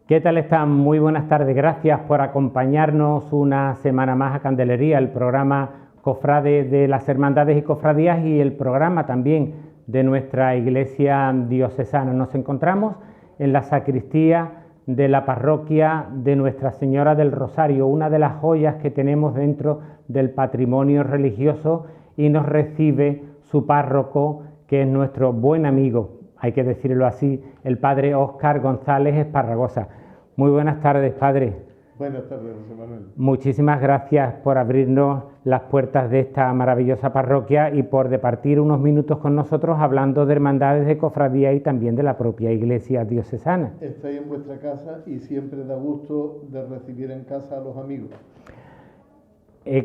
¿Qué tal están? Muy buenas tardes. Gracias por acompañarnos una semana más a Candelería, el programa Cofrade de las Hermandades y Cofradías y el programa también de nuestra Iglesia Diocesana. Nos encontramos en la sacristía de la parroquia de Nuestra Señora del Rosario, una de las joyas que tenemos dentro del patrimonio religioso, y nos recibe su párroco, que es nuestro buen amigo, hay que decirlo así, el padre Óscar González Esparragosa. Muy buenas tardes, padre. Buenas tardes, José Manuel. Muchísimas gracias por abrirnos las puertas de esta maravillosa parroquia y por departir unos minutos con nosotros hablando de hermandades, de cofradía y también de la propia Iglesia Diocesana. Estáis en vuestra casa y siempre da gusto de recibir en casa a los amigos.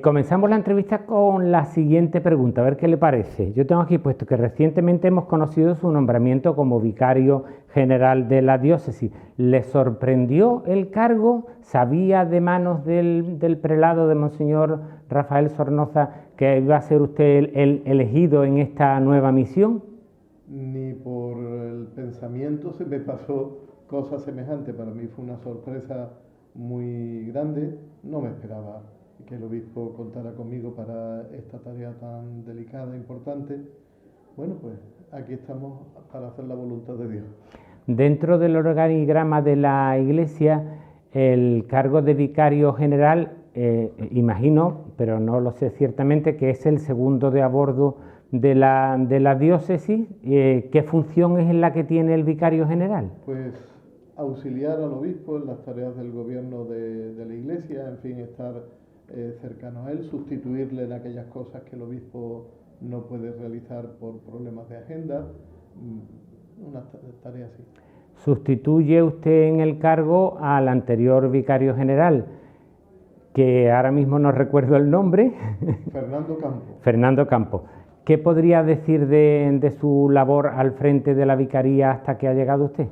Comenzamos la entrevista con la siguiente pregunta, a ver qué le parece. Yo tengo aquí puesto que recientemente hemos conocido su nombramiento como vicario general de la diócesis. ¿Le sorprendió el cargo? ¿Sabía de manos del prelado de Monseñor Rafael Sornoza que iba a ser usted el elegido en esta nueva misión? Ni por el pensamiento se me pasó cosa semejante. Para mí fue una sorpresa muy grande. No me esperaba que el obispo contara conmigo para esta tarea tan delicada e importante. Bueno, pues aquí estamos para hacer la voluntad de Dios. Dentro del organigrama de la Iglesia, el cargo de vicario general, imagino, pero no lo sé ciertamente, que es el segundo de a bordo de la diócesis. ¿Qué función es la que tiene el vicario general? Pues auxiliar al obispo en las tareas del gobierno de la Iglesia, en fin, estar cercano a él, sustituirle en aquellas cosas que el obispo no puede realizar por problemas de agenda, una tarea así. Sustituye usted en el cargo al anterior vicario general, que ahora mismo no recuerdo el nombre. Fernando Campo. Fernando Campo. ¿Qué podría decir de su labor al frente de la vicaría hasta que ha llegado usted?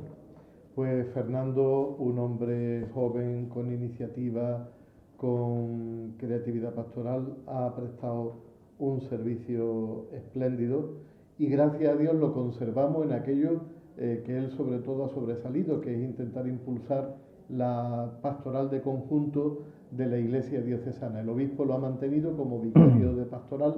Pues Fernando, un hombre joven, con iniciativa, con creatividad pastoral, ha prestado un servicio espléndido y gracias a Dios lo conservamos en aquello que él sobre todo ha sobresalido, que es intentar impulsar la pastoral de conjunto de la Iglesia Diocesana. El obispo lo ha mantenido como vicario de pastoral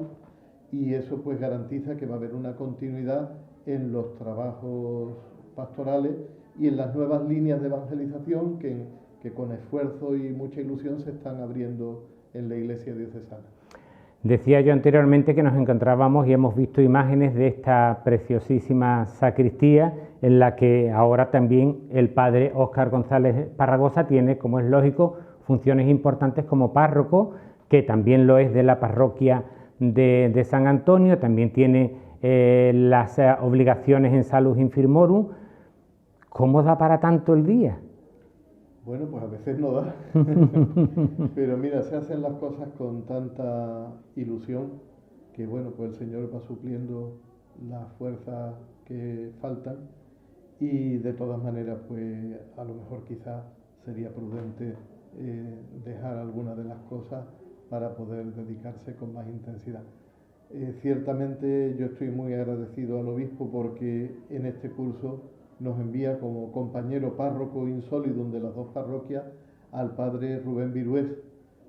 y eso pues garantiza que va a haber una continuidad en los trabajos pastorales y en las nuevas líneas de evangelización que con esfuerzo y mucha ilusión se están abriendo en la Iglesia Diocesana. Decía yo anteriormente que nos encontrábamos y hemos visto imágenes de esta preciosísima sacristía en la que ahora también el padre Óscar González Esparragosa tiene, como es lógico, funciones importantes como párroco, que también lo es de la parroquia de San Antonio, también tiene las obligaciones en Salus Infirmorum. ¿Cómo da para tanto el día? Bueno, pues a veces no da, pero mira, se hacen las cosas con tanta ilusión que bueno, pues el Señor va supliendo las fuerzas que faltan y de todas maneras pues a lo mejor quizás sería prudente dejar algunas de las cosas para poder dedicarse con más intensidad. Ciertamente yo estoy muy agradecido al obispo porque en este curso nos envía como compañero párroco insólidum de las dos parroquias al padre Rubén Virués,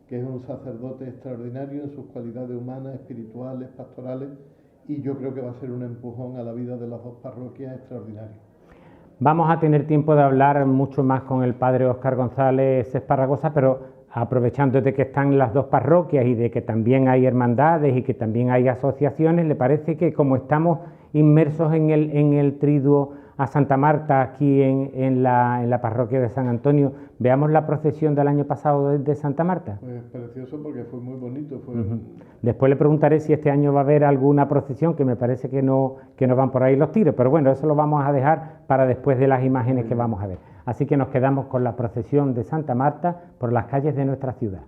que es un sacerdote extraordinario en sus cualidades humanas, espirituales, pastorales, y yo creo que va a ser un empujón a la vida de las dos parroquias extraordinario. Vamos a tener tiempo de hablar mucho más con el padre Óscar González Esparragosa, pero aprovechando de que están las dos parroquias y de que también hay hermandades y que también hay asociaciones, ¿le parece que como estamos inmersos en el triduo a Santa Marta aquí en la parroquia de San Antonio, veamos la procesión del año pasado de Santa Marta? Pues precioso porque fue muy bonito. Después le preguntaré si este año va a haber alguna procesión, que me parece que no van por ahí los tiros, pero bueno, eso lo vamos a dejar para después de las imágenes que vamos a ver. Así que nos quedamos con la procesión de Santa Marta por las calles de nuestra ciudad.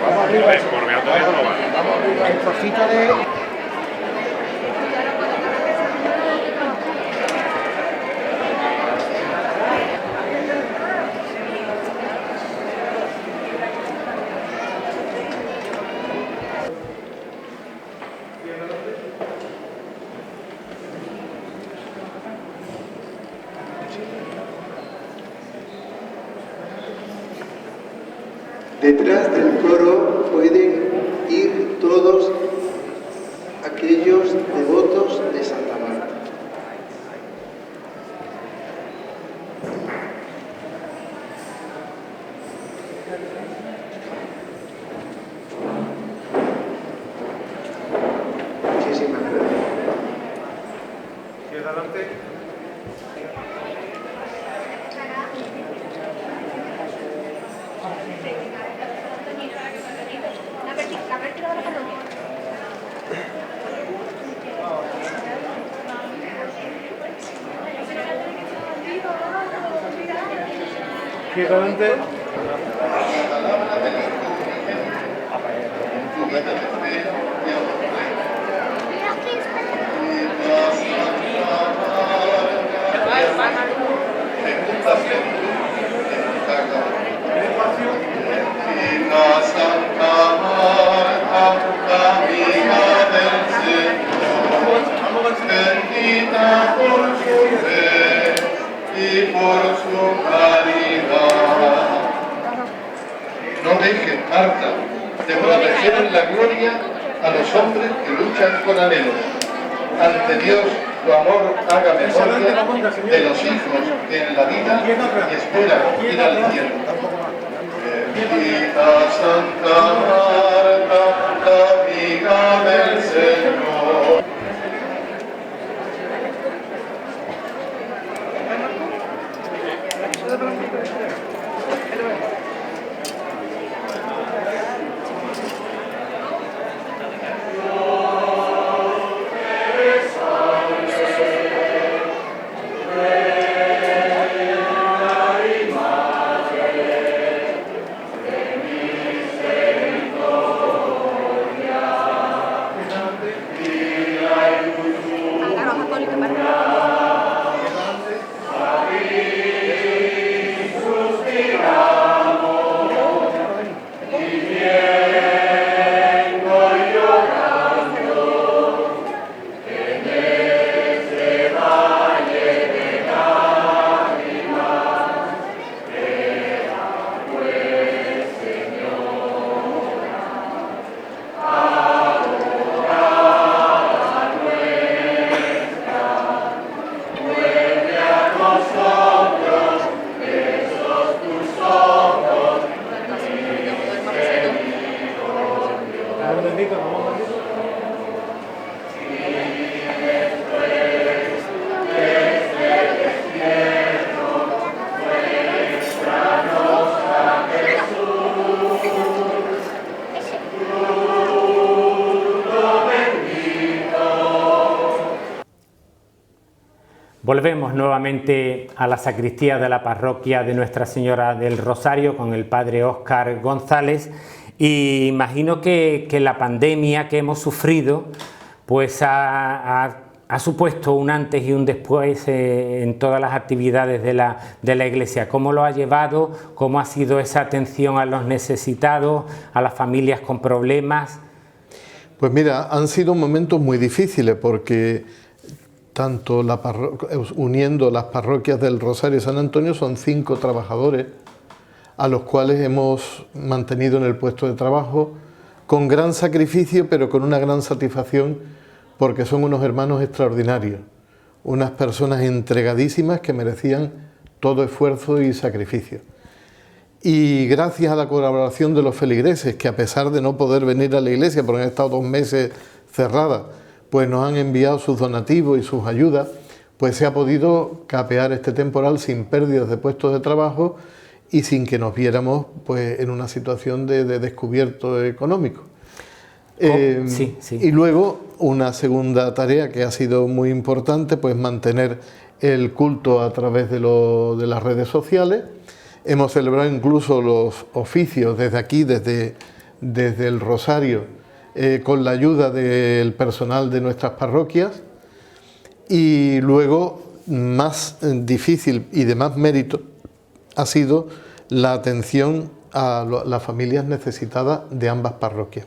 Vamos arriba. vasito de... Detrás del coro pueden ir todos aquellos devotos de Santa Marta. Muchísimas gracias. Izquierda adelante. Izquierda adelante. Santa Marta, amiga del Señor, bendita por su fe y por su caridad. No dejes, Marta, de proteger en la gloria a los hombres que luchan con anhelos. Ante Dios, tu amor haga memoria de los hijos que en la vida esperan ir al infierno. Bendita Santa Marta, la amiga del Señor. Volvemos nuevamente a la sacristía de la parroquia de Nuestra Señora del Rosario con el padre Óscar González, y imagino que la pandemia que hemos sufrido pues ha supuesto un antes y un después en todas las actividades de la Iglesia. ¿Cómo lo ha llevado? ¿Cómo ha sido esa atención a los necesitados, a las familias con problemas? Pues mira, han sido momentos muy difíciles porque tanto uniendo las parroquias del Rosario y San Antonio son 5 trabajadores a los cuales hemos mantenido en el puesto de trabajo con gran sacrificio, pero con una gran satisfacción, porque son unos hermanos extraordinarios, unas personas entregadísimas que merecían todo esfuerzo y sacrificio. Y gracias a la colaboración de los feligreses, que a pesar de no poder venir a la iglesia, porque han estado 2 meses cerradas, pues nos han enviado sus donativos y sus ayudas, pues se ha podido capear este temporal sin pérdidas de puestos de trabajo y sin que nos viéramos pues en una situación de descubierto económico. Sí, sí. Y luego una segunda tarea que ha sido muy importante, pues mantener el culto a través de las redes sociales. Hemos celebrado incluso los oficios desde aquí, desde el Rosario, con la ayuda del personal de nuestras parroquias. Y luego, más difícil y de más mérito, ha sido la atención a las familias necesitadas de ambas parroquias.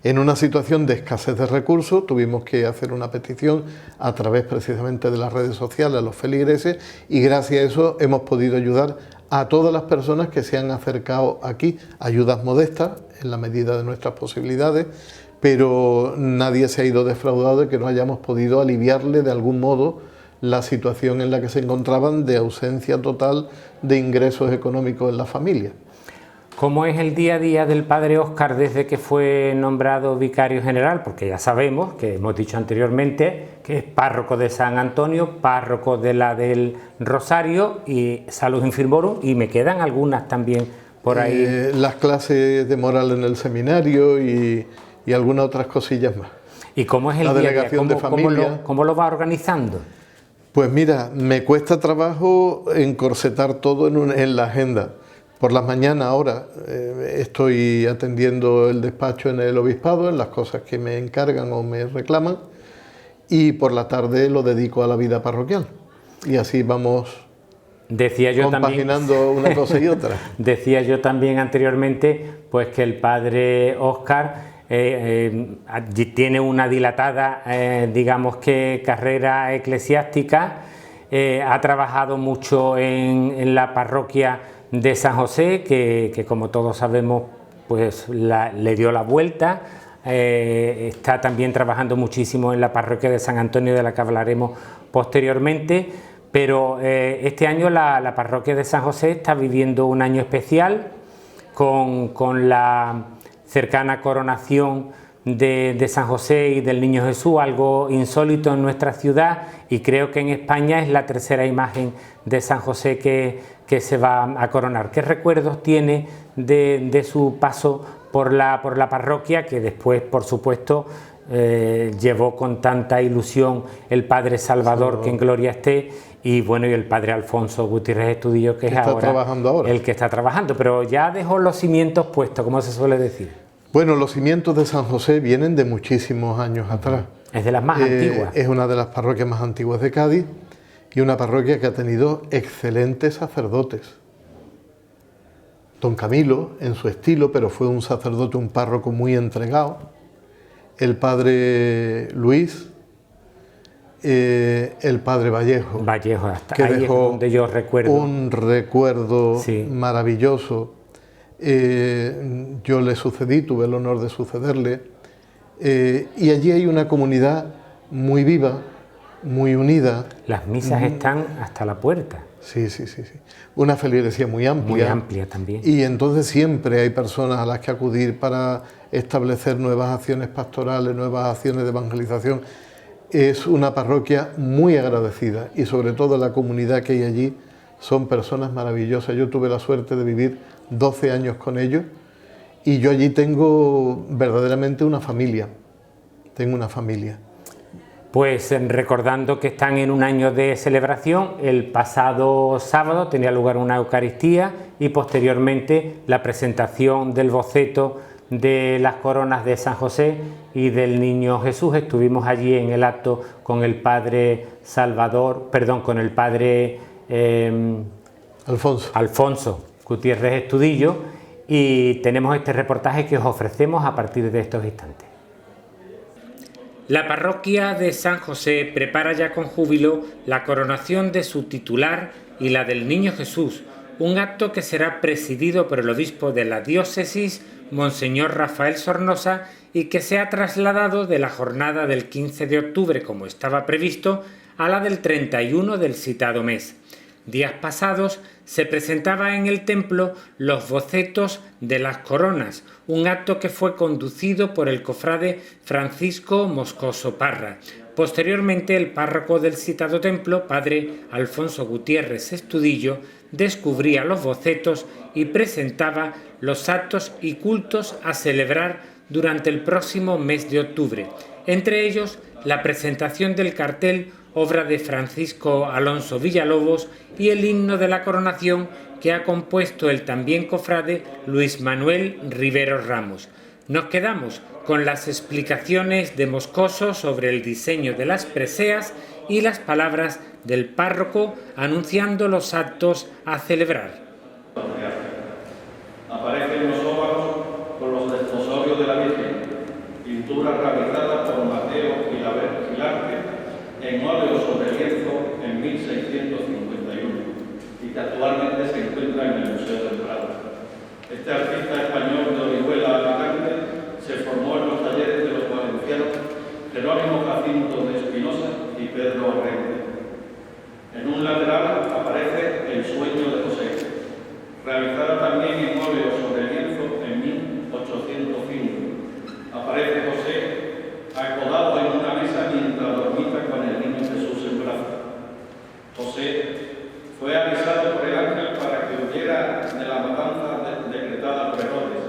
En una situación de escasez de recursos tuvimos que hacer una petición a través precisamente de las redes sociales a los feligreses, y gracias a eso hemos podido ayudar a todas las personas que se han acercado aquí, ayudas modestas en la medida de nuestras posibilidades, pero nadie se ha ido defraudado de que no hayamos podido aliviarle de algún modo la situación en la que se encontraban de ausencia total de ingresos económicos en la familia. ¿Cómo es el día a día del padre Óscar desde que fue nombrado vicario general? Porque ya sabemos, que hemos dicho anteriormente, que es párroco de San Antonio, párroco de la del Rosario y Salus Infirmorum, y me quedan algunas también por ahí. Las clases de moral en el seminario y algunas otras cosillas más. ¿Y cómo es el la día a día? delegación de familia. ¿Cómo lo va organizando? Pues mira, me cuesta trabajo encorsetar todo en la agenda. Por las mañanas ahora estoy atendiendo el despacho en el obispado, en las cosas que me encargan o me reclaman, y por la tarde lo dedico a la vida parroquial. Y así vamos compaginando también una cosa y otra. Decía yo también anteriormente pues que el padre Óscar tiene una dilatada, digamos que carrera eclesiástica, ha trabajado mucho en la parroquia de San José, que como todos sabemos pues le dio la vuelta. Está también trabajando muchísimo en la parroquia de San Antonio, de la que hablaremos posteriormente, pero este año la parroquia de San José está viviendo un año especial con la cercana coronación de San José y del Niño Jesús, algo insólito en nuestra ciudad, y creo que en España es la tercera imagen de San José que se va a coronar. ¿Qué recuerdos tiene de su paso por la parroquia, que después, por supuesto, llevó con tanta ilusión el padre Salvador, que en gloria esté, y bueno, y el padre Alfonso Gutiérrez Estudillo, que es ahora el que está trabajando, pero ya dejó los cimientos puestos, como se suele decir? Bueno, los cimientos de San José vienen de muchísimos años atrás. Es de las más antiguas. Es una de las parroquias más antiguas de Cádiz, y una parroquia que ha tenido excelentes sacerdotes. Don Camilo, en su estilo, pero fue un sacerdote, un párroco muy entregado. El padre Luis, el padre Vallejo, hasta que ahí dejó es donde yo recuerdo un recuerdo sí, maravilloso. Yo le sucedí, tuve el honor de sucederle, y allí hay una comunidad muy viva, muy unida. Las misas están hasta la puerta. Sí. Una feligresía muy amplia. Muy amplia también. Y entonces siempre hay personas a las que acudir para establecer nuevas acciones pastorales, nuevas acciones de evangelización. Es una parroquia muy agradecida, y sobre todo la comunidad que hay allí son personas maravillosas. Yo tuve la suerte de vivir 12 años con ellos, y yo allí tengo verdaderamente una familia. Tengo una familia. Pues recordando que están en un año de celebración, el pasado sábado tenía lugar una Eucaristía y posteriormente la presentación del boceto de las coronas de San José y del Niño Jesús. Estuvimos allí en el acto con el padre con el padre Alfonso Gutiérrez Estudillo, y tenemos este reportaje que os ofrecemos a partir de estos instantes. La parroquia de San José prepara ya con júbilo la coronación de su titular y la del Niño Jesús, un acto que será presidido por el obispo de la diócesis, Monseñor Rafael Sornosa, y que se ha trasladado de la jornada del 15 de octubre, como estaba previsto, a la del 31 del citado mes. Días pasados se presentaba en el templo los bocetos de las coronas, un acto que fue conducido por el cofrade Francisco Moscoso Parra. Posteriormente, el párroco del citado templo, padre Alfonso Gutiérrez Estudillo, descubría los bocetos y presentaba los actos y cultos a celebrar durante el próximo mes de octubre, entre ellos la presentación del cartel, obra de Francisco Alonso Villalobos, y el himno de la coronación que ha compuesto el también cofrade Luis Manuel Rivero Ramos. Nos quedamos con las explicaciones de Moscoso sobre el diseño de las preseas y las palabras del párroco anunciando los actos a celebrar. Aparecen los óvalos con los desposorios de la Virgen, pintura realizada por Mateo Gilarte en óleo sobre lienzo en 1651 y que actualmente se encuentra en el Museo del Prado. Este artista español de Orihuela, Alicante, se formó en los talleres de los valencianos Jerónimo Jacinto de Espinosa y Pedro Arrente. En un lateral aparece El sueño de José, realizada también en óleo sobre lienzo en 1805. Aparece José acodado en una mesa mientras dormita con el niño Jesús en brazos. José fue avisado por el ángel para que huyera de la matanza decretada por Herodes,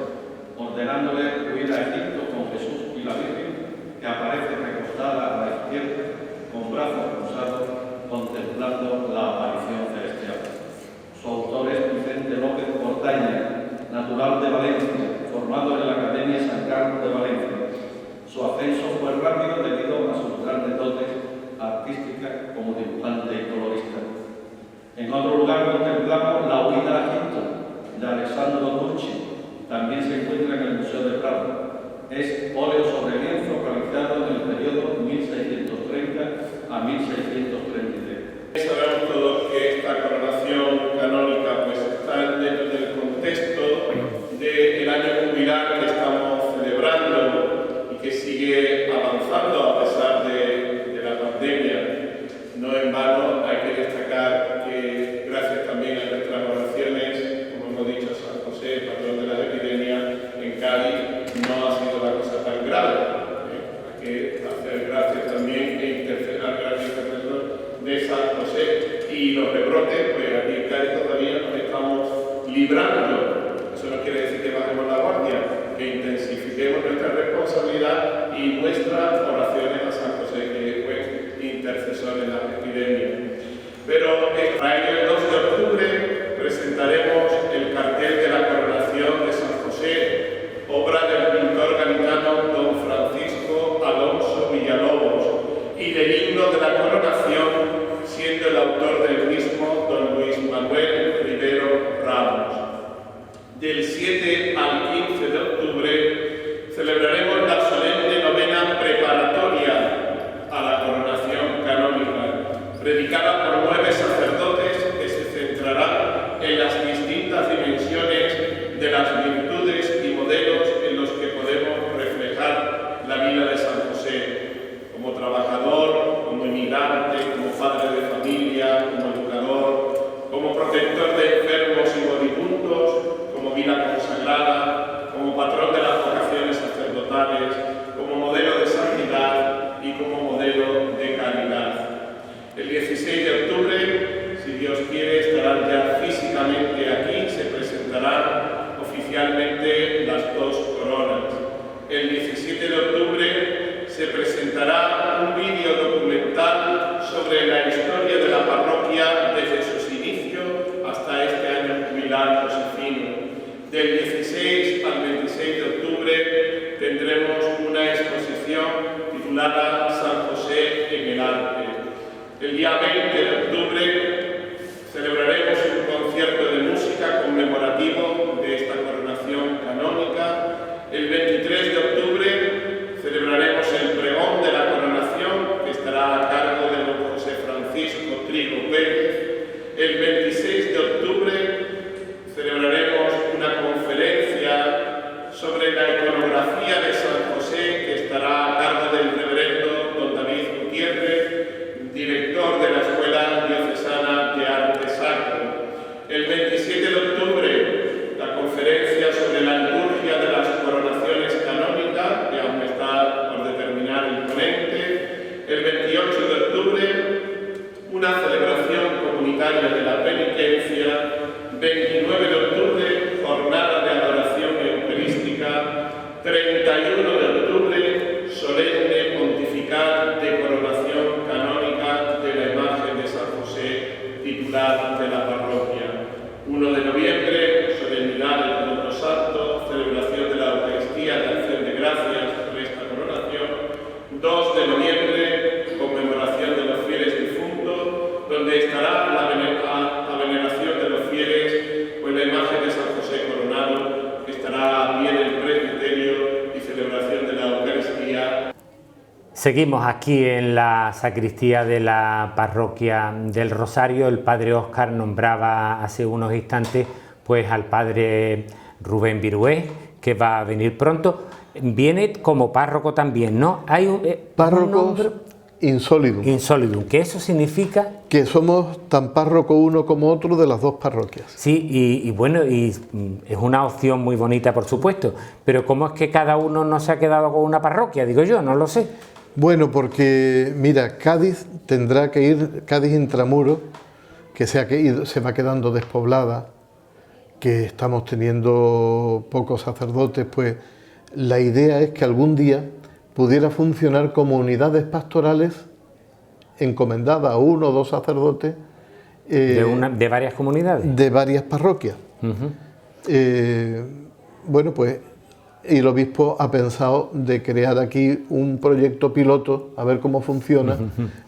ordenándole huir a Egipto con Jesús y la Virgen, que aparece recostada a la izquierda, con brazos cruzados, contemplando la aparición celestial. Su autor es Vicente López Portaña, natural de Valencia, formado en la Academia San Carlos de Valencia. Su ascenso fue rápido debido a sus grandes dotes artísticas como dibujante y colorista. En otro lugar contemplamos La huida a Egipto, de Alessandro Turchi. También se encuentra en el Museo de Prado. Es óleo sobre lienzo realizado en el periodo 1630 a 1633. Sabemos todos que esta coronación canónica pues, está dentro del contexto del año jubilar que estamos celebrando y que sigue avanzando a pesar de la pandemia. No en vano hay que destacar que gracias también a nuestras oraciones, como hemos dicho, San José, patrón de las epidemias, en Cádiz no ha sido la cosa tan grave. Hay que hacer gracias también e interceder de San José y los rebrotes, pues aquí en Cádiz todavía nos estamos librando. Eso no quiere decir que bajemos la guardia, que intensifiquemos nuestra responsabilidad y nuestras oraciones a San José, que fue intercesor en la epidemia. Pero para ello el 2 de octubre presentaremos el cartel de la coronación de San José, obra del pintor gaditano don Francisco Alonso Villalobos, y del himno de la coronación, siendo el autor del mismo don Luis Manuel Rivero Ramos. Del 7 al 15 de octubre celebraremos la solemne novena preparatoria a la coronación canónica, predicada por 9 sacerdotes que se centrará en las distintas dimensiones de las virtudes y modelos en los que podemos reflejar la vida de San José, como trabajador, como inmigrante, como padre de familia, como educador, como protector de enfermos y moribundos, como vida consagrada, como patrón de las vocaciones sacerdotales, como modelo de santidad y como modelo de caridad. El 16 de octubre, si Dios quiere, estarán ya físicamente aquí, se presentarán oficialmente las 2 coronas. El 17 de octubre se presentará un vídeo documental sobre la historia de la parroquia desde sus inicios hasta este año jubilar josefino. Del 16 al 26 de octubre tendremos una exposición titulada San José en el arte. El día 20 de octubre celebraremos un concierto de música conmemorativo de esta coronación canónica. El 23 de octubre celebraremos el pregón de la coronación, que estará a cargo de don José Francisco Trigo Pérez. El 26 de octubre celebraremos una conferencia sobre la iconografía de San José, que estará a cargo del reverendo don David Gutiérrez, director de la Escuela Diocesana de Arte Sacro. El 27 de octubre, la conferencia sobre la liturgia de las coronaciones canónicas, que aún está por determinar el ponente. El 28 de octubre, una celebración comunitaria de la penitencia. 29 de octubre, jornada de adoración eucarística. 31 de octubre, solemne pontifical de coronación canónica de la imagen de San José, titular de la parroquia. 1 de noviembre, solemnidad del Santo, celebración de la Eucaristía del Seguimos aquí en la sacristía de la parroquia del Rosario. El padre Óscar nombraba hace unos instantes pues al padre Rubén Virués, que va a venir pronto. Viene como párroco también, ¿no? Hay un Párrocos insólidum. Insólidum, que eso significa Que somos tan párroco uno como otro de las dos parroquias. sí, y bueno, y es una opción muy bonita, por supuesto, pero ¿cómo es que cada uno no se ha quedado con una parroquia? Digo yo, no lo sé. Bueno, porque mira, Cádiz tendrá que ir, Cádiz Intramuros, que se va quedando despoblada, que estamos teniendo pocos sacerdotes, pues la idea es que algún día pudiera funcionar como unidades pastorales encomendadas a uno o dos sacerdotes De varias comunidades. de varias parroquias. Bueno, pues y el obispo ha pensado de crear aquí un proyecto piloto, a ver cómo funciona,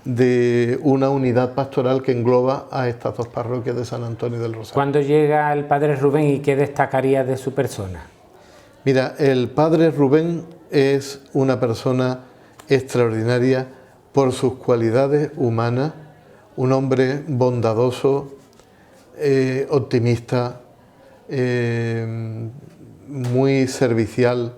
de una unidad pastoral que engloba a estas dos parroquias de San Antonio del Rosario. ¿Cuándo llega el padre Rubén y qué destacaría de su persona? Mira, el padre Rubén es una persona extraordinaria por sus cualidades humanas, un hombre bondadoso, optimista, muy servicial,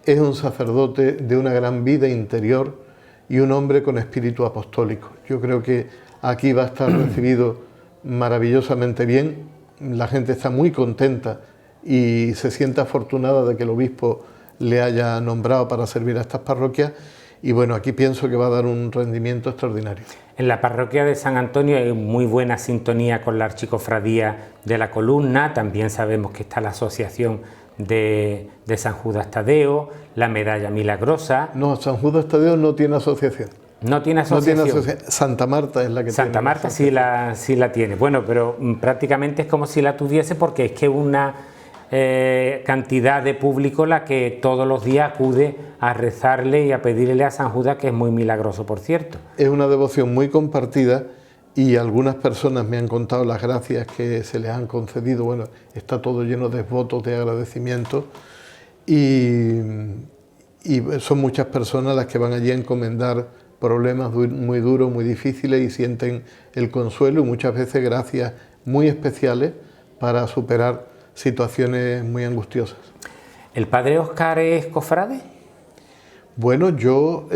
es un sacerdote de una gran vida interior y un hombre con espíritu apostólico. Yo creo que aquí va a estar recibido maravillosamente bien, la gente está muy contenta y se siente afortunada de que el obispo le haya nombrado para servir a estas parroquias y bueno, aquí pienso que va a dar un rendimiento extraordinario. En la parroquia de San Antonio hay muy buena sintonía con la Archicofradía de la Columna, también sabemos que está la asociación de San Judas Tadeo, la Medalla Milagrosa. No, San Judas Tadeo no tiene asociación. No tiene asociación. Santa Marta es la que Santa tiene. Marta sí la tiene. Bueno, pero prácticamente es como si la tuviese porque es que una cantidad de público la que todos los días acude a rezarle y a pedirle a San Judas, que es muy milagroso, por cierto. Es una devoción muy compartida y algunas personas me han contado las gracias que se les han concedido. Bueno, está todo lleno de votos de agradecimiento y son muchas personas las que van allí a encomendar problemas muy duros, muy difíciles y sienten el consuelo y muchas veces gracias muy especiales para superar situaciones muy angustiosas. ¿El padre Óscar es cofrade? Bueno, yo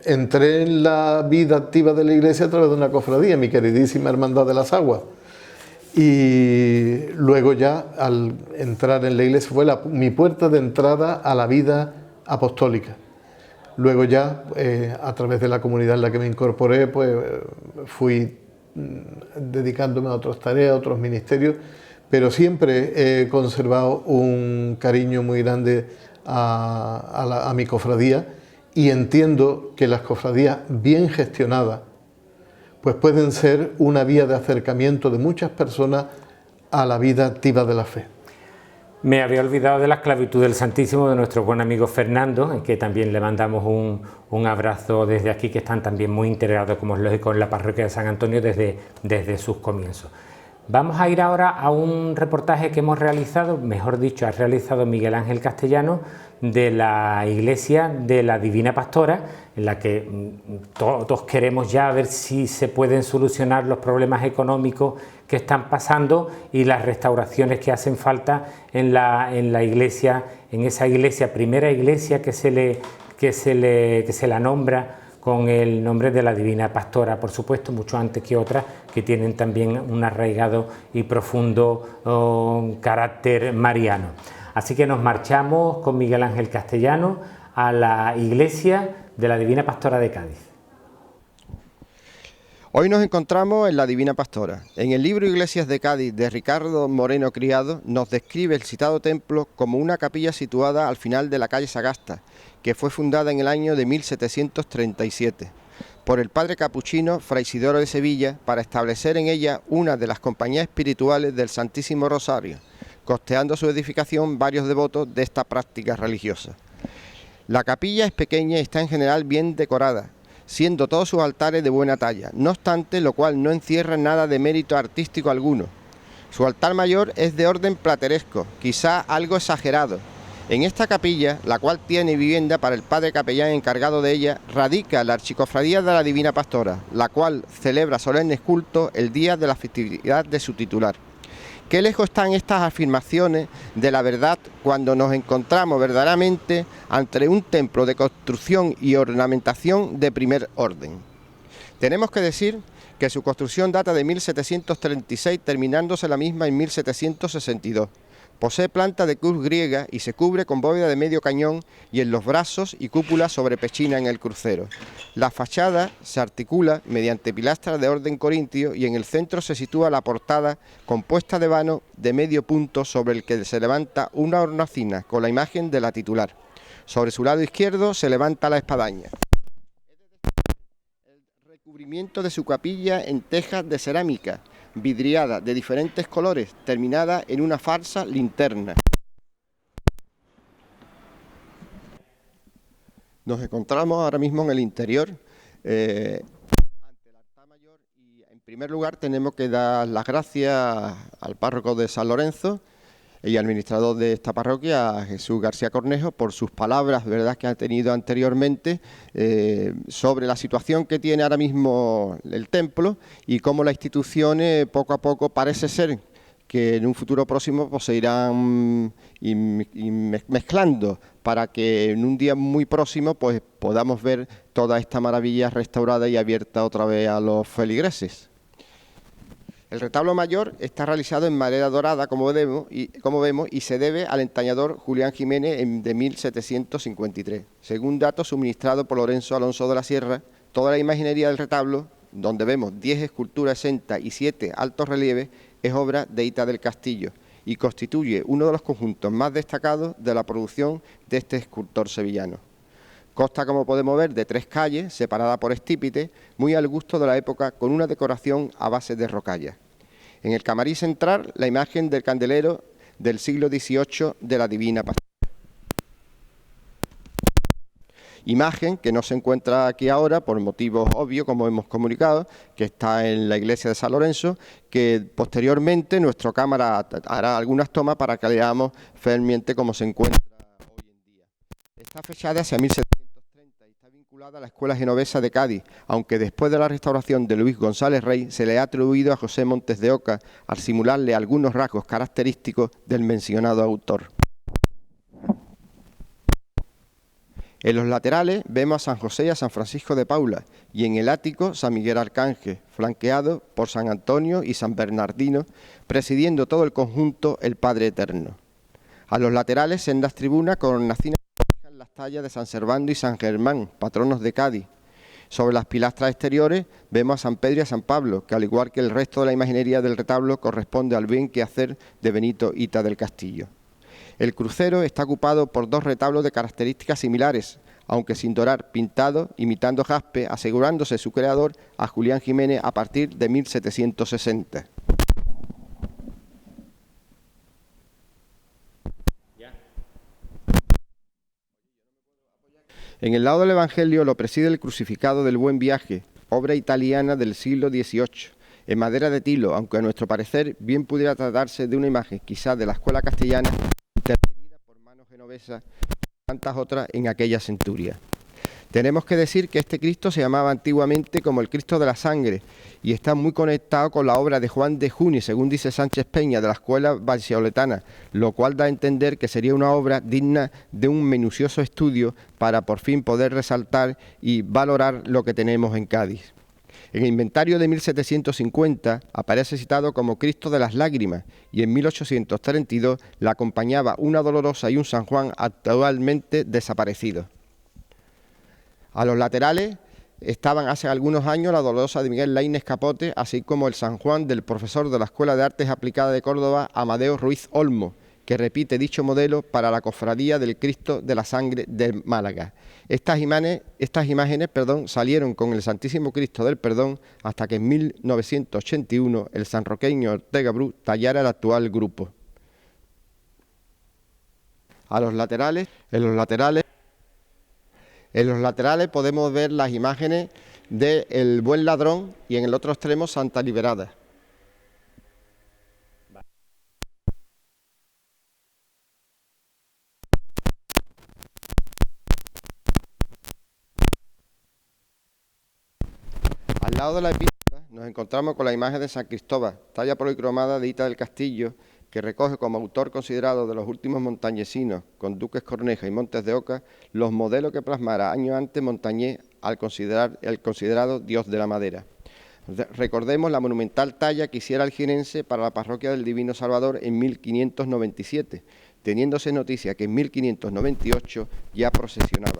entré en la vida activa de la Iglesia a través de una cofradía, mi queridísima Hermandad de las Aguas. Y luego ya, al entrar en la Iglesia, fue mi puerta de entrada a la vida apostólica. Luego ya, a través de la comunidad en la que me incorporé, pues fui dedicándome a otras tareas, a otros ministerios, pero siempre he conservado un cariño muy grande a mi cofradía y entiendo que las cofradías bien gestionadas pues pueden ser una vía de acercamiento de muchas personas a la vida activa de la fe. Me había olvidado de la esclavitud del Santísimo de nuestro buen amigo Fernando, en que también le mandamos un abrazo desde aquí, que están también muy integrados, como es lógico, en la parroquia de San Antonio desde sus comienzos. Vamos a ir ahora a un reportaje que hemos realizado, mejor dicho, ha realizado Miguel Ángel Castellano, de la Iglesia de la Divina Pastora, en la que todos queremos ya ver si se pueden solucionar los problemas económicos que están pasando y las restauraciones que hacen falta en la iglesia, en esa iglesia, primera iglesia que se la nombra con el nombre de la Divina Pastora, por supuesto, mucho antes que otras que tienen también un arraigado y profundo carácter mariano. Así que nos marchamos con Miguel Ángel Castellano a la iglesia de la Divina Pastora de Cádiz. Hoy nos encontramos en la Divina Pastora. En el libro Iglesias de Cádiz de Ricardo Moreno Criado nos describe el citado templo como una capilla situada al final de la calle Sagasta, que fue fundada en el año de 1737 por el padre capuchino Fray Isidoro de Sevilla para establecer en ella una de las compañías espirituales del Santísimo Rosario, costeando su edificación varios devotos de esta práctica religiosa. La capilla es pequeña y está en general bien decorada, siendo todos sus altares de buena talla, no obstante lo cual no encierra nada de mérito artístico alguno. Su altar mayor es de orden plateresco, quizá algo exagerado, En esta capilla, la cual tiene vivienda para el padre capellán encargado de ella, radica la Archicofradía de la Divina Pastora, la cual celebra solemnes cultos el día de la festividad de su titular. Qué lejos están estas afirmaciones de la verdad cuando nos encontramos verdaderamente ante un templo de construcción y ornamentación de primer orden. Tenemos que decir que su construcción data de 1736, terminándose la misma en 1762. Posee planta de cruz griega y se cubre con bóveda de medio cañón y en los brazos y cúpula sobre pechina en el crucero. La fachada se articula mediante pilastras de orden corintio y en el centro se sitúa la portada compuesta de vano de medio punto sobre el que se levanta una hornacina con la imagen de la titular. Sobre su lado izquierdo se levanta la espadaña. El recubrimiento de su capilla en tejas de cerámica vidriada de diferentes colores, terminada en una falsa linterna. Nos encontramos ahora mismo en el interior ante el altar mayor y en primer lugar tenemos que dar las gracias al párroco de San Lorenzo y administrador de esta parroquia, a Jesús García Cornejo, por sus palabras, ¿verdad?, que ha tenido anteriormente sobre la situación que tiene ahora mismo el templo y cómo las instituciones poco a poco parece ser que en un futuro próximo pues, se irán mezclando para que en un día muy próximo pues, podamos ver toda esta maravilla restaurada y abierta otra vez a los feligreses. El retablo mayor está realizado en madera dorada, como vemos, y se debe al entañador Julián Jiménez de 1753. Según datos suministrados por Lorenzo Alonso de la Sierra, toda la imaginería del retablo, donde vemos 10 esculturas exentas y 7 altos relieves, es obra de Hita del Castillo y constituye uno de los conjuntos más destacados de la producción de este escultor sevillano. Consta, como podemos ver, de 3 calles, separadas por estípites, muy al gusto de la época, con una decoración a base de rocalla. En el camarín central, la imagen del candelero del siglo XVIII de la Divina Pastora. Imagen que no se encuentra aquí ahora, por motivos obvios, como hemos comunicado, que está en la iglesia de San Lorenzo, que posteriormente nuestra cámara hará algunas tomas para que veamos fielmente cómo se encuentra hoy en día. Está fechada hacia 1730 y está vinculada a la Escuela Genovesa de Cádiz, aunque después de la restauración de Luis González Rey se le ha atribuido a José Montes de Oca al simularle algunos rasgos característicos del mencionado autor. En los laterales vemos a San José y a San Francisco de Paula y en el ático San Miguel Arcángel, flanqueado por San Antonio y San Bernardino, presidiendo todo el conjunto el Padre Eterno. A los laterales sendas tribunas con hornacinas en las tallas de San Servando y San Germán, patronos de Cádiz. Sobre las pilastras exteriores vemos a San Pedro y a San Pablo, que al igual que el resto de la imaginería del retablo corresponde al bien quehacer de Benito Hita del Castillo. El crucero está ocupado por 2 retablos de características similares, aunque sin dorar, pintado, imitando jaspe, asegurándose su creador a Julián Jiménez a partir de 1760. En el lado del Evangelio lo preside el crucificado del Buen Viaje, obra italiana del siglo XVIII, en madera de tilo, aunque a nuestro parecer bien pudiera tratarse de una imagen quizás de la escuela castellana, intervenida por manos genovesas y tantas otras en aquella centuria. Tenemos que decir que este Cristo se llamaba antiguamente como el Cristo de la Sangre y está muy conectado con la obra de Juan de Juni, según dice Sánchez Peña, de la escuela vallisoletana, lo cual da a entender que sería una obra digna de un minucioso estudio para por fin poder resaltar y valorar lo que tenemos en Cádiz. En el inventario de 1750 aparece citado como Cristo de las Lágrimas y en 1832 la acompañaba una Dolorosa y un San Juan actualmente desaparecidos. A los laterales estaban hace algunos años la Dolorosa de Miguel Laínez Capote, así como el San Juan del profesor de la Escuela de Artes Aplicadas de Córdoba, Amadeo Ruiz Olmo, que repite dicho modelo para la Cofradía del Cristo de la Sangre de Málaga. Estas imágenes salieron con el Santísimo Cristo del Perdón hasta que en 1981 el sanroqueño Ortega Bru tallara el actual grupo. En los laterales podemos ver las imágenes del Buen Ladrón y en el otro extremo Santa Liberada. lado de la epístola nos encontramos con la imagen de San Cristóbal, talla policromada de Hita del Castillo, que recoge como autor considerado de los últimos montañesinos, con Duques Corneja y Montes de Oca, los modelos que plasmara años antes Montañés al considerado dios de la madera. Recordemos la monumental talla que hiciera el jienense para la parroquia del Divino Salvador en 1597, teniéndose noticia que en 1598 ya procesionaba.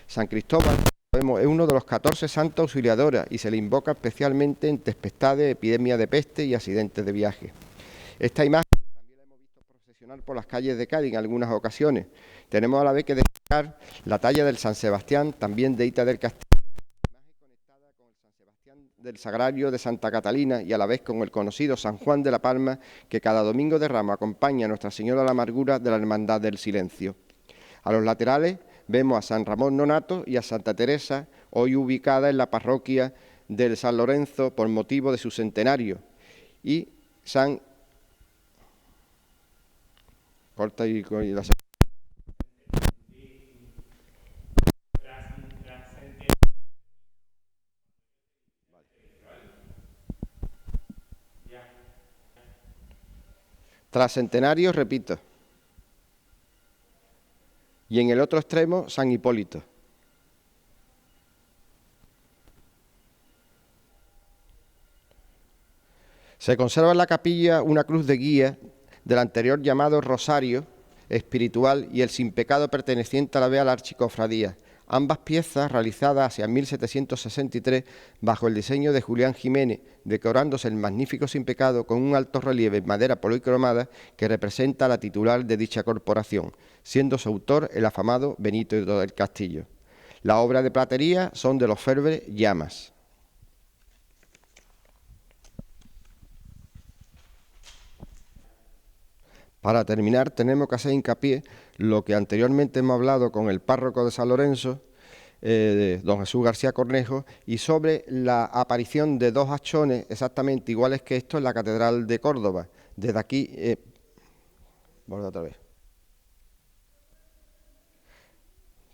San Cristóbal es uno de los 14 santos auxiliadores y se le invoca especialmente en tempestades, epidemias de peste y accidentes de viaje. Esta imagen también la hemos visto procesionar por las calles de Cádiz en algunas ocasiones. Tenemos a la vez que destacar la talla del San Sebastián, también de Hita del Castillo, imagen conectada con el San Sebastián del Sagrario de Santa Catalina y a la vez con el conocido San Juan de la Palma, que cada domingo de Ramos acompaña a Nuestra Señora de la Amargura de la Hermandad del Silencio. A los laterales vemos a San Ramón Nonato y a Santa Teresa, hoy ubicada en la parroquia del San Lorenzo por motivo de su centenario, y San... Corta y la... Tras centenario, repito. Y en el otro extremo, San Hipólito. Se conserva en la capilla una cruz de guía del anterior llamado Rosario Espiritual y el Sin Pecado perteneciente a la vez a la Archicofradía. Ambas piezas realizadas hacia 1763 bajo el diseño de Julián Jiménez, decorándose el magnífico Sin Pecado con un alto relieve en madera policromada que representa a la titular de dicha corporación, siendo su autor el afamado Benito del Castillo. Las obras de platería son de los orfebres Llamas. Para terminar, tenemos que hacer hincapié lo que anteriormente hemos hablado con el párroco de San Lorenzo, don Jesús García Cornejo, y sobre la aparición de dos hachones exactamente iguales que esto en la Catedral de Córdoba. Desde aquí, vuelvo otra vez.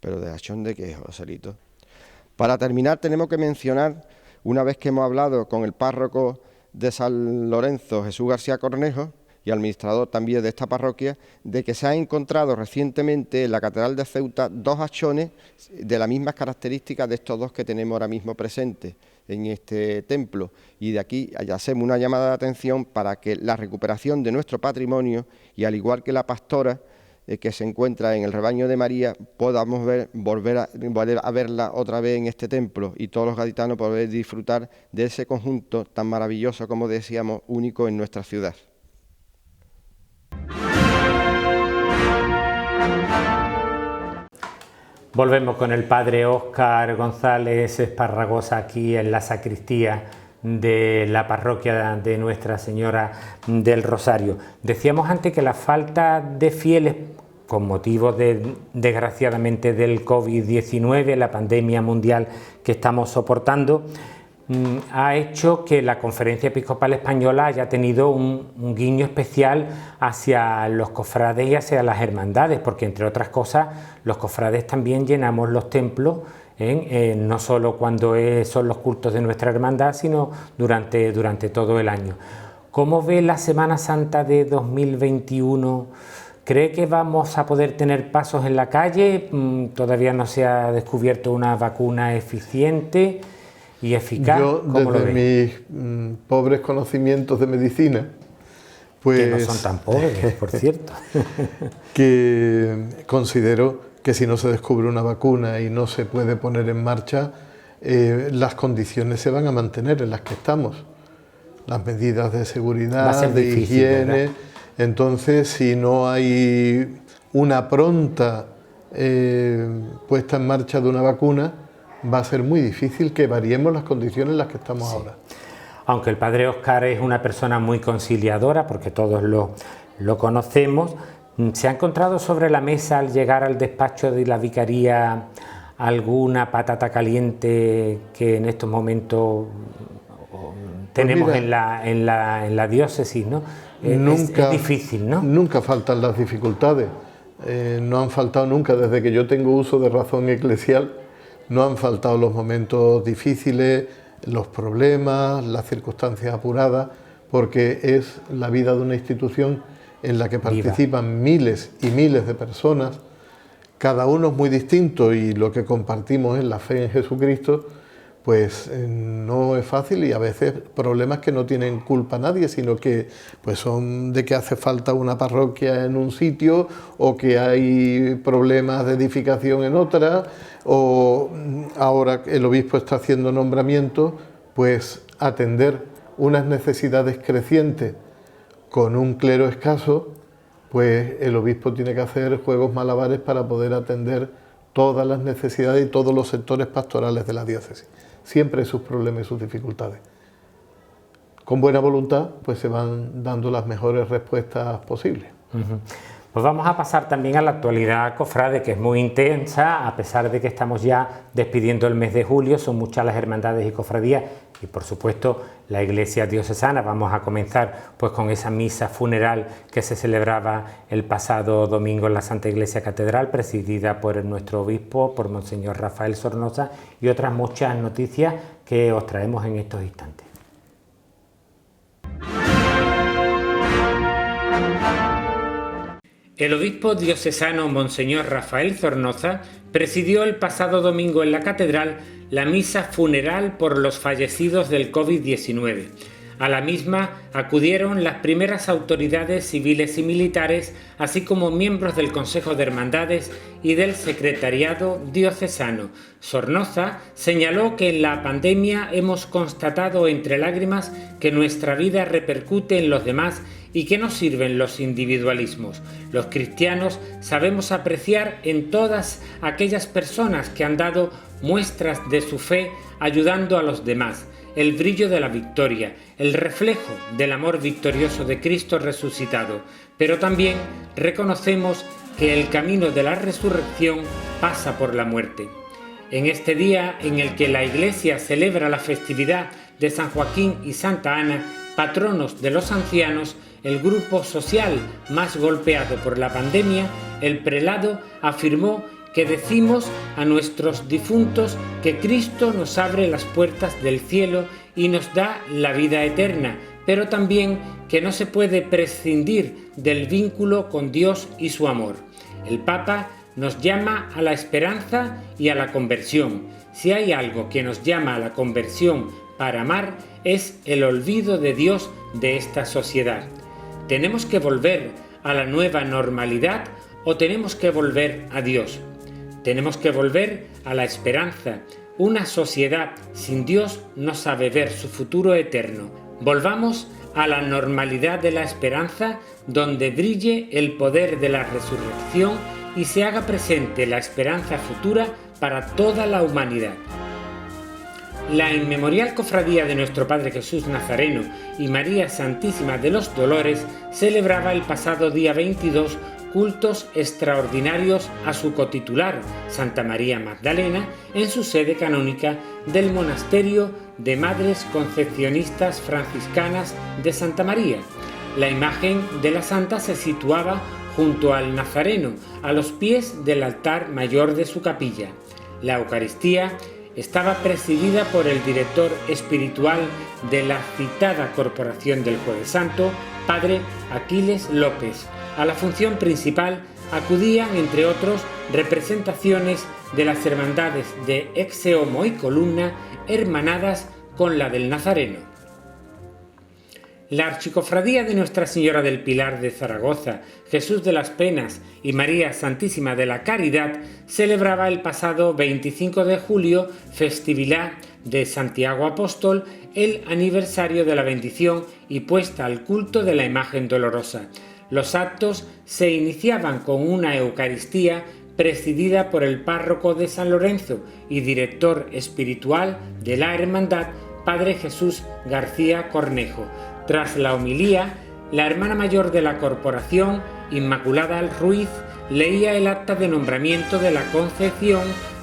¿Pero de hachón de qué, Joselito? Para terminar, tenemos que mencionar, una vez que hemos hablado con el párroco de San Lorenzo, Jesús García Cornejo, y administrador también de esta parroquia, de que se han encontrado recientemente en la Catedral de Ceuta dos hachones de las mismas características de estos dos que tenemos ahora mismo presentes en este templo. Y de aquí hacemos una llamada de atención para que la recuperación de nuestro patrimonio, y al igual que la pastora que se encuentra en el rebaño de María, podamos volver a verla otra vez en este templo y todos los gaditanos poder disfrutar de ese conjunto tan maravilloso, como decíamos, único en nuestra ciudad. Volvemos con el padre Óscar González Esparragosa aquí en la sacristía de la parroquia de Nuestra Señora del Rosario. Decíamos antes que la falta de fieles, con motivo desgraciadamente del COVID-19, la pandemia mundial que estamos soportando, ha hecho que la Conferencia Episcopal Española haya tenido un guiño especial hacia los cofrades y hacia las hermandades, porque entre otras cosas los cofrades también llenamos los templos, no solo cuando son los cultos de nuestra hermandad, sino durante todo el año. ¿Cómo ve la Semana Santa de 2021? ¿Cree que vamos a poder tener pasos en la calle? ¿Todavía no se ha descubierto una vacuna eficiente y eficaz? Yo, desde mis pobres conocimientos de medicina, pues... Que no son tan pobres, por cierto. Que considero que si no se descubre una vacuna y no se puede poner en marcha, las condiciones se van a mantener en las que estamos. Las medidas de seguridad, de higiene... ¿verdad? Entonces, si no hay una pronta puesta en marcha de una vacuna, va a ser muy difícil que variemos las condiciones en las que estamos ahora. Aunque el padre Óscar es una persona muy conciliadora, porque todos lo conocemos, ¿se ha encontrado sobre la mesa al llegar al despacho de la vicaría alguna patata caliente que en estos momentos tenemos en la diócesis, ¿no? Es difícil, ¿no? Nunca faltan las dificultades, no han faltado nunca, desde que yo tengo uso de razón eclesial, no han faltado los momentos difíciles, los problemas, las circunstancias apuradas, porque es la vida de una institución en la que participan miles y miles de personas, cada uno es muy distinto y lo que compartimos es la fe en Jesucristo, pues no es fácil y a veces problemas que no tienen culpa nadie, sino que pues son de que hace falta una parroquia en un sitio o que hay problemas de edificación en otra, o ahora el obispo está haciendo nombramientos, pues atender unas necesidades crecientes con un clero escaso, pues el obispo tiene que hacer juegos malabares para poder atender todas las necesidades y todos los sectores pastorales de la diócesis. Siempre hay sus problemas y sus dificultades. Con buena voluntad, pues se van dando las mejores respuestas posibles. Pues vamos a pasar también a la actualidad cofrade, que es muy intensa, a pesar de que estamos ya despidiendo el mes de julio, son muchas las hermandades y cofradías y por supuesto la Iglesia diocesana. Vamos a comenzar pues con esa misa funeral que se celebraba el pasado domingo en la Santa Iglesia Catedral, presidida por nuestro obispo, por Monseñor Rafael Sornosa, y otras muchas noticias que os traemos en estos instantes. El obispo diocesano Monseñor Rafael Sornosa presidió el pasado domingo en la catedral la misa funeral por los fallecidos del COVID-19. A la misma acudieron las primeras autoridades civiles y militares, así como miembros del Consejo de Hermandades y del Secretariado Diocesano. Sornosa señaló que en la pandemia hemos constatado entre lágrimas que nuestra vida repercute en los demás y que no sirven los individualismos. Los cristianos sabemos apreciar en todas aquellas personas que han dado muestras de su fe ayudando a los demás, el brillo de la victoria, el reflejo del amor victorioso de Cristo resucitado, pero también reconocemos que el camino de la resurrección pasa por la muerte. En este día en el que la Iglesia celebra la festividad de San Joaquín y Santa Ana, patronos de los ancianos, el grupo social más golpeado por la pandemia, el prelado afirmó que decimos a nuestros difuntos que Cristo nos abre las puertas del cielo y nos da la vida eterna, pero también que no se puede prescindir del vínculo con Dios y su amor. El Papa nos llama a la esperanza y a la conversión. Si hay algo que nos llama a la conversión para amar, es el olvido de Dios de esta sociedad. ¿Tenemos que volver a la nueva normalidad o tenemos que volver a Dios? Tenemos que volver a la esperanza. Una sociedad sin Dios no sabe ver su futuro eterno. Volvamos a la normalidad de la esperanza, donde brille el poder de la resurrección y se haga presente la esperanza futura para toda la humanidad. La inmemorial cofradía de nuestro Padre Jesús Nazareno y María Santísima de los Dolores celebraba el pasado día 22 cultos extraordinarios a su cotitular, Santa María Magdalena, en su sede canónica del Monasterio de Madres Concepcionistas Franciscanas de Santa María. La imagen de la Santa se situaba junto al Nazareno, a los pies del altar mayor de su capilla. La Eucaristía estaba presidida por el director espiritual de la citada Corporación del Jueves Santo, Padre Aquiles López. A la función principal acudían, entre otros, representaciones de las hermandades de Exeomo y Columna, hermanadas con la del Nazareno. La Archicofradía de Nuestra Señora del Pilar de Zaragoza, Jesús de las Penas y María Santísima de la Caridad celebraba el pasado 25 de julio, festividad de Santiago Apóstol, el aniversario de la bendición y puesta al culto de la imagen dolorosa. Los actos se iniciaban con una Eucaristía presidida por el párroco de San Lorenzo y director espiritual de la hermandad, Padre Jesús García Cornejo. Tras la homilía, la hermana mayor de la corporación, Inmaculada Ruiz, leía el acta de nombramiento de la concesión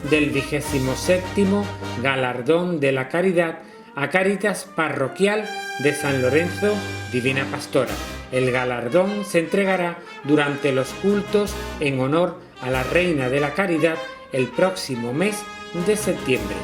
del 27º Galardón de la Caridad a Cáritas Parroquial de San Lorenzo Divina Pastora. El galardón se entregará durante los cultos en honor a la Reina de la Caridad el próximo mes de septiembre.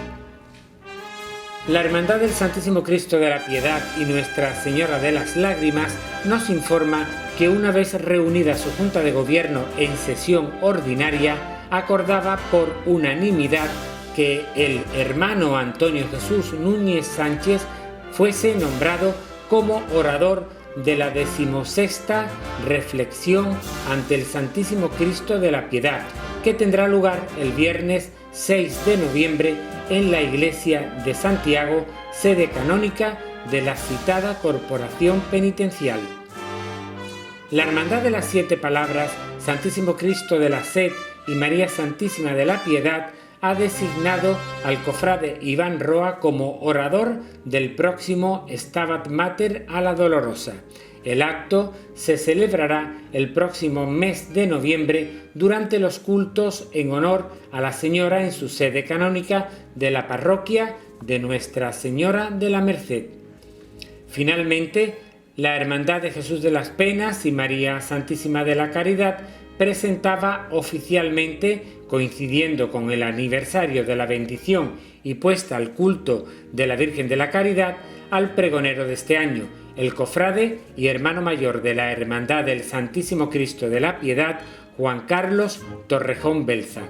La Hermandad del Santísimo Cristo de la Piedad y Nuestra Señora de las Lágrimas nos informa que una vez reunida su Junta de Gobierno en sesión ordinaria, acordaba por unanimidad que el hermano Antonio Jesús Núñez Sánchez fuese nombrado como orador de la 16ª reflexión ante el Santísimo Cristo de la Piedad, que tendrá lugar el viernes 6 de noviembre en la Iglesia de Santiago, sede canónica de la citada Corporación Penitencial. La Hermandad de las Siete Palabras, Santísimo Cristo de la Sed y María Santísima de la Piedad ha designado al cofrade Iván Roa como orador del próximo Stabat Mater a la Dolorosa. El acto se celebrará el próximo mes de noviembre durante los cultos en honor a la Señora en su sede canónica de la parroquia de Nuestra Señora de la Merced. Finalmente, la Hermandad de Jesús de las Penas y María Santísima de la Caridad presentaba oficialmente, coincidiendo con el aniversario de la bendición y puesta al culto de la Virgen de la Caridad, al pregonero de este año, el cofrade y hermano mayor de la Hermandad del Santísimo Cristo de la Piedad, Juan Carlos Torrejón Belza.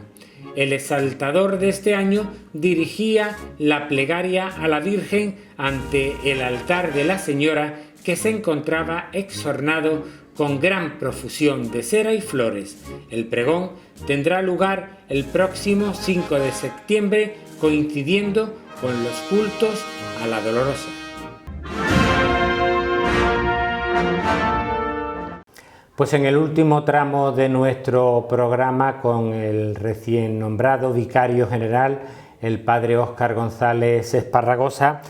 El exaltador de este año dirigía la plegaria a la Virgen ante el altar de la Señora, que se encontraba exornado con gran profusión de cera y flores. El pregón tendrá lugar el próximo 5 de septiembre, coincidiendo con los cultos a la Dolorosa. Pues en el último tramo de nuestro programa, con el recién nombrado vicario general, el padre Óscar González Esparragosa,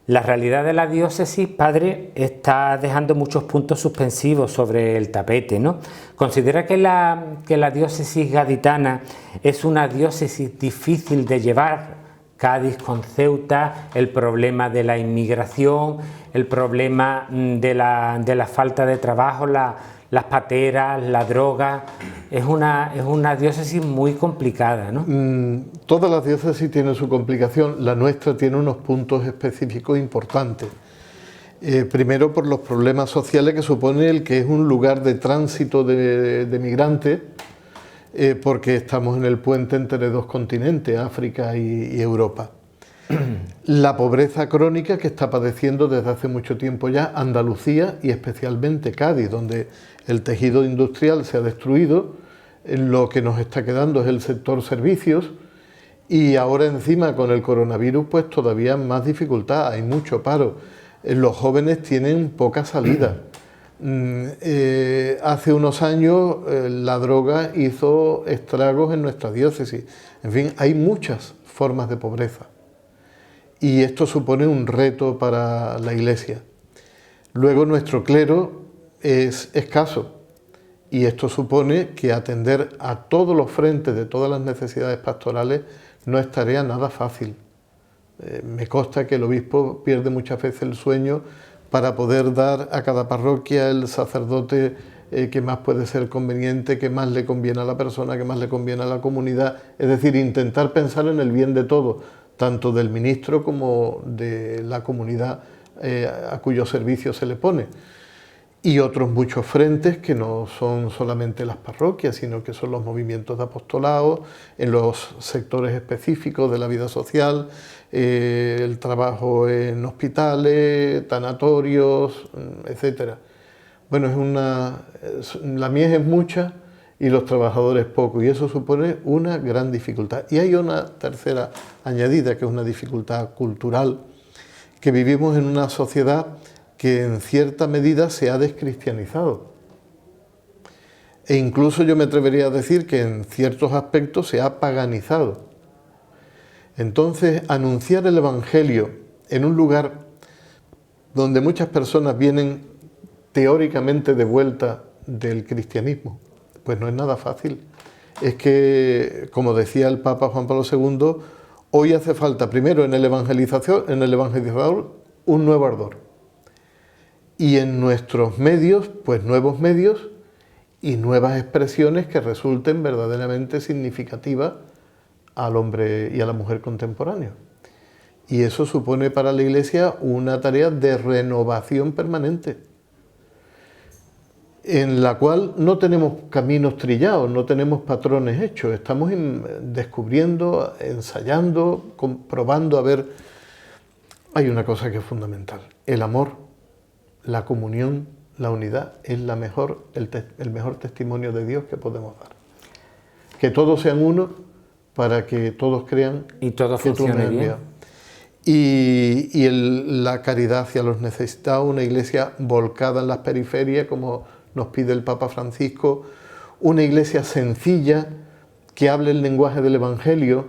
la realidad de la diócesis, padre, está dejando muchos puntos suspensivos sobre el tapete, ¿no? ¿Considera que la diócesis gaditana es una diócesis difícil de llevar? Cádiz con Ceuta, el problema de la inmigración, el problema de la falta de trabajo, las pateras, la droga. Es una diócesis muy complicada, ¿no? Todas las diócesis tienen su complicación. La nuestra tiene unos puntos específicos importantes. Primero, por los problemas sociales que supone el que es un lugar de tránsito de migrantes, porque estamos en el puente entre dos continentes, África y Europa. La pobreza crónica que está padeciendo desde hace mucho tiempo ya Andalucía y especialmente Cádiz, donde el tejido industrial se ha destruido, lo que nos está quedando es el sector servicios, y ahora encima con el coronavirus pues todavía más dificultad, hay mucho paro, los jóvenes tienen poca salida. Hace unos años la droga hizo estragos en nuestra diócesis. En fin, hay muchas formas de pobreza y esto supone un reto para la Iglesia. Luego nuestro clero es escaso y esto supone que atender a todos los frentes de todas las necesidades pastorales no es tarea nada fácil. Me consta que el obispo pierde muchas veces el sueño para poder dar a cada parroquia el sacerdote que más puede ser conveniente, que más le conviene a la persona, que más le conviene a la comunidad. Es decir, intentar pensar en el bien de todos, tanto del ministro como de la comunidad a cuyo servicio se le pone. Y otros muchos frentes que no son solamente las parroquias, sino que son los movimientos de apostolado, en los sectores específicos de la vida social, el trabajo en hospitales, tanatorios, etcétera. Bueno, la mies es mucha y los trabajadores pocos, y eso supone una gran dificultad. Y hay una tercera añadida, que es una dificultad cultural, que vivimos en una sociedad que en cierta medida se ha descristianizado. E incluso yo me atrevería a decir que en ciertos aspectos se ha paganizado. Entonces, anunciar el Evangelio en un lugar donde muchas personas vienen teóricamente de vuelta del cristianismo, pues no es nada fácil. Es que, como decía el Papa Juan Pablo II, hoy hace falta primero en el evangelizador un nuevo ardor. Y en nuestros medios, pues nuevos medios y nuevas expresiones que resulten verdaderamente significativas al hombre y a la mujer contemporáneo. Y eso supone para la Iglesia una tarea de renovación permanente, en la cual no tenemos caminos trillados, no tenemos patrones hechos, estamos descubriendo, ensayando, comprobando a ver. Hay una cosa que es fundamental: el amor, la comunión, la unidad es el mejor testimonio de Dios que podemos dar. Que todos sean uno para que todos crean y todo que tú me has funcione bien. enviado. Y la caridad hacia los necesitados, una iglesia volcada en las periferias, como nos pide el Papa Francisco, una iglesia sencilla, que hable el lenguaje del Evangelio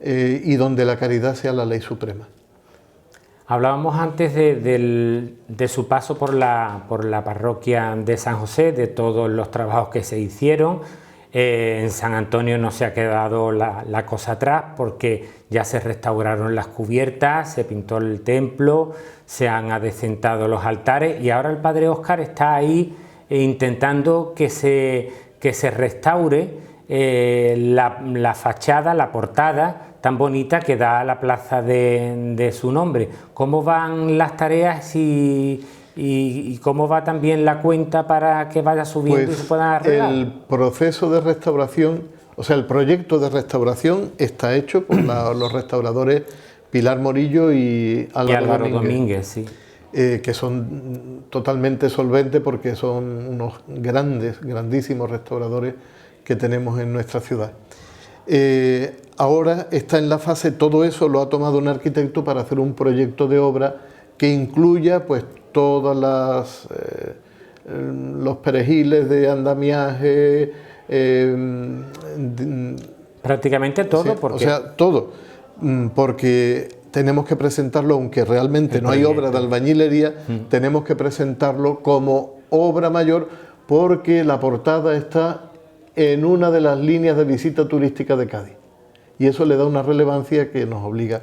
y donde la caridad sea la ley suprema. Hablábamos antes de su paso por la parroquia de San José, de todos los trabajos que se hicieron. En San Antonio no se ha quedado la cosa atrás, porque ya se restauraron las cubiertas, se pintó el templo, se han adecentado los altares, y ahora el padre Óscar está ahí intentando que se restaure la fachada, la portada tan bonita que da a la plaza de su nombre. ¿Cómo van las tareas y cómo va también la cuenta para que vaya subiendo Pues y se puedan arreglar? el proceso de restauración, o sea, el proyecto de restauración está hecho por los restauradores Pilar Morillo y Álvaro Domínguez, sí. Que son totalmente solventes, porque son unos grandísimos restauradores que tenemos en nuestra ciudad. Ahora está en la fase, todo eso lo ha tomado un arquitecto para hacer un proyecto de obra que incluya pues todas los perejiles de andamiaje, Prácticamente todo, sí, porque... o sea, todo, porque tenemos que presentarlo, aunque realmente no hay obra de albañilería, tenemos que presentarlo como obra mayor, porque la portada está en una de las líneas de visita turística de Cádiz, y eso le da una relevancia que nos obliga.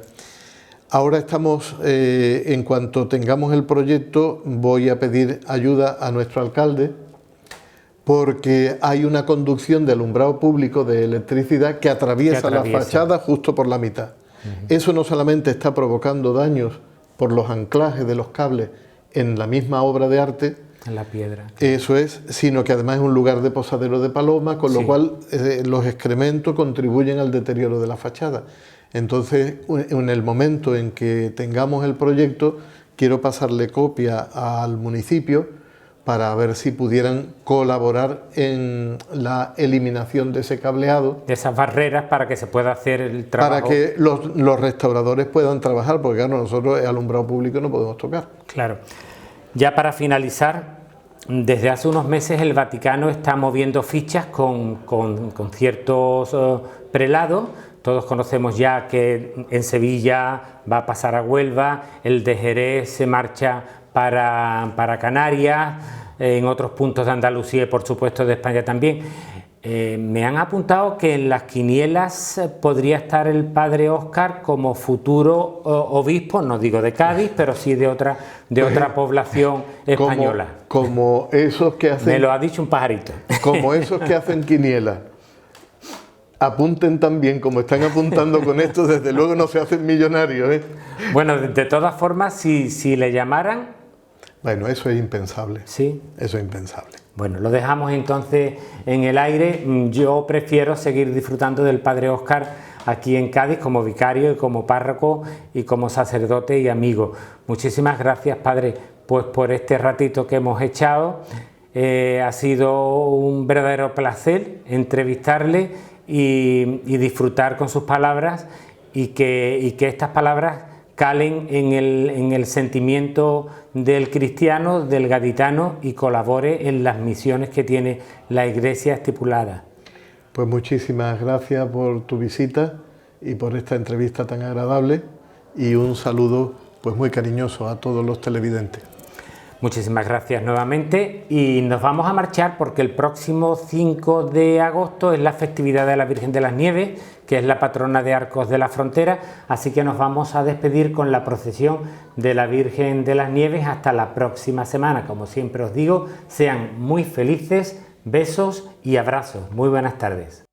Ahora estamos, en cuanto tengamos el proyecto, voy a pedir ayuda a nuestro alcalde, porque hay una conducción de alumbrado público de electricidad que atraviesa la fachada justo por la mitad. Eso no solamente está provocando daños por los anclajes de los cables en la misma obra de arte, en la piedra, eso es, sino que además es un lugar de posadero de palomas, con lo cual los excrementos contribuyen al deterioro de la fachada. Entonces, en el momento en que tengamos el proyecto, quiero pasarle copia al municipio para ver si pudieran colaborar en la eliminación de ese cableado. de esas barreras, para que se pueda hacer el trabajo. Para que los restauradores puedan trabajar, porque claro, nosotros el alumbrado público no podemos tocar. Claro. Ya para finalizar, desde hace unos meses el Vaticano está moviendo fichas con ciertos prelados. Todos conocemos ya que en Sevilla va a pasar a Huelva, el de Jerez se marcha para Canarias, en otros puntos de Andalucía y por supuesto de España también. Me han apuntado que en las quinielas podría estar el padre Óscar como futuro obispo, no digo de Cádiz, pero sí de otra población española. Como esos que hacen... Me lo ha dicho un pajarito. Como esos que hacen quinielas. Apunten también, como están apuntando con esto, desde luego no se hacen millonarios, ¿eh? Bueno, de todas formas, si le llamaran... Bueno, eso es impensable. Sí. Eso es impensable. Bueno, lo dejamos entonces en el aire. Yo prefiero seguir disfrutando del padre Óscar aquí en Cádiz como vicario y como párroco y como sacerdote y amigo. Muchísimas gracias, padre, pues por este ratito que hemos echado. Ha sido un verdadero placer entrevistarle y disfrutar con sus palabras y que estas palabras calen en el sentimiento del cristiano, del gaditano, y colabore en las misiones que tiene la Iglesia estipulada. Pues muchísimas gracias por tu visita y por esta entrevista tan agradable, y un saludo pues muy cariñoso a todos los televidentes. Muchísimas gracias nuevamente, y nos vamos a marchar porque el próximo 5 de agosto es la festividad de la Virgen de las Nieves, que es la patrona de Arcos de la Frontera, así que nos vamos a despedir con la procesión de la Virgen de las Nieves hasta la próxima semana. Como siempre os digo, sean muy felices, besos y abrazos. Muy buenas tardes.